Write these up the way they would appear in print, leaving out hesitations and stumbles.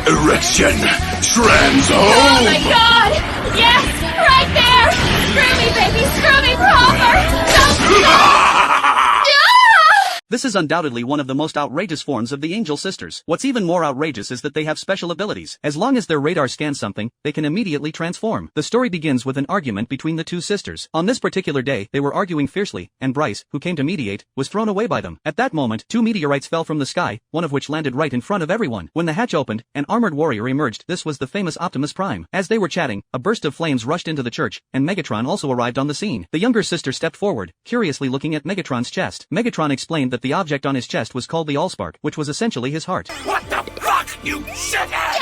Erection! Transho! Oh my god! Yes! Right there! Screw me, baby! Screw me proper! Don't stop! This is undoubtedly one of the most outrageous forms of the Angel Sisters. What's even more outrageous is that they have special abilities. As long as their radar scans something, they can immediately transform. The story begins with an argument between the two sisters. On this particular day, they were arguing fiercely, and Bryce, who came to mediate, was thrown away by them. At that moment, 2 meteorites fell from the sky, one of which landed right in front of everyone. When the hatch opened, an armored warrior emerged. This was the famous Optimus Prime. As they were chatting, a burst of flames rushed into the church, and Megatron also arrived on the scene. The younger sister stepped forward, curiously looking at Megatron's chest. Megatron explained that the object on his chest was called the Allspark, which was essentially his heart. What the fuck, you shithead?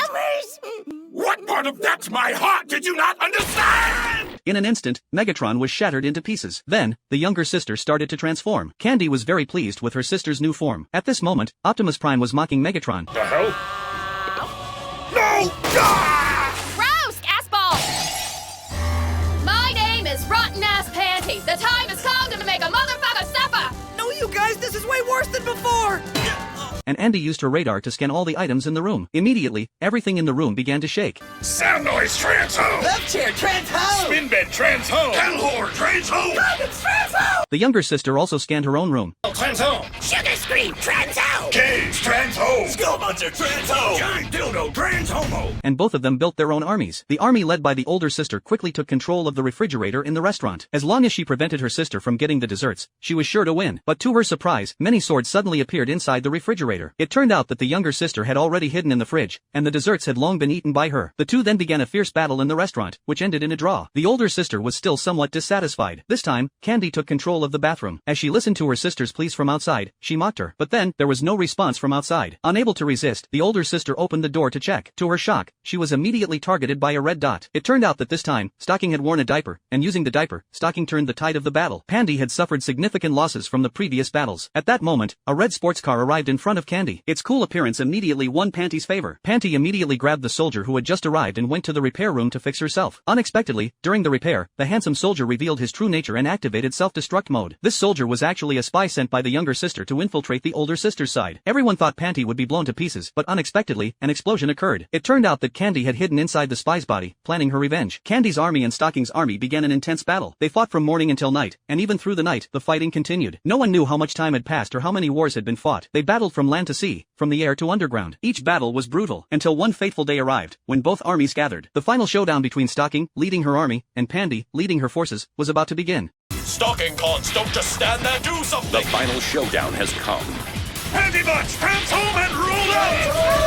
What part of that's my heart did you not understand? In an instant, Megatron was shattered into pieces. Then, the younger sister started to transform. Candy was very pleased with her sister's new form. At this moment, Optimus Prime was mocking Megatron. The hell? No! Roast, assball! My name is Rotten Ass Panty. The time has come to make a motherfucker suffer! No, you guys, this is way worse than before! And Andy used her radar to scan all the items in the room. Immediately, everything in the room began to shake. Sound noise, Transho! Left chair, Transho! Spin bed, Transho! Hell whore, Transho! Garbage, Transho! The younger sister also scanned her own room. Transho! Sugar scream, Transho! Cage, Transho! Skull Muncher, Transho! Giant dildo, Transhomo! And both of them built their own armies. The army led by the older sister quickly took control of the refrigerator in the restaurant. As long as she prevented her sister from getting the desserts, she was sure to win. But to her surprise, many swords suddenly appeared inside the refrigerator. It turned out that the younger sister had already hidden in the fridge, and the desserts had long been eaten by her. The two then began a fierce battle in the restaurant, which ended in a draw. The older sister was still somewhat dissatisfied. This time, Candy took control of the bathroom. As she listened to her sister's pleas from outside, she mocked her. But then, there was no response from outside. Unable to resist, the older sister opened the door to check. To her shock, she was immediately targeted by a red dot. It turned out that this time, Stocking had worn a diaper, and using the diaper, Stocking turned the tide of the battle. Pandy had suffered significant losses from the previous battles. At that moment, a red sports car arrived in front of Candy. Its cool appearance immediately won Panty's favor. Panty immediately grabbed the soldier who had just arrived and went to the repair room to fix herself. Unexpectedly, during the repair, the handsome soldier revealed his true nature and activated self-destruct mode. This soldier was actually a spy sent by the younger sister to infiltrate the older sister's side. Everyone thought Panty would be blown to pieces, but unexpectedly, an explosion occurred. It turned out that Candy had hidden inside the spy's body, planning her revenge. Candy's army and Stocking's army began an intense battle. They fought from morning until night, and even through the night, the fighting continued. No one knew how much time had passed or how many wars had been fought. They battled from land to sea, from the air to underground. Each battle was brutal, until one fateful day arrived, when both armies gathered. The final showdown between Stocking, leading her army, and Pandy, leading her forces, was about to begin. Stocking cons, don't just stand there, do something! The final showdown has come. Panty butts, transform and roll out!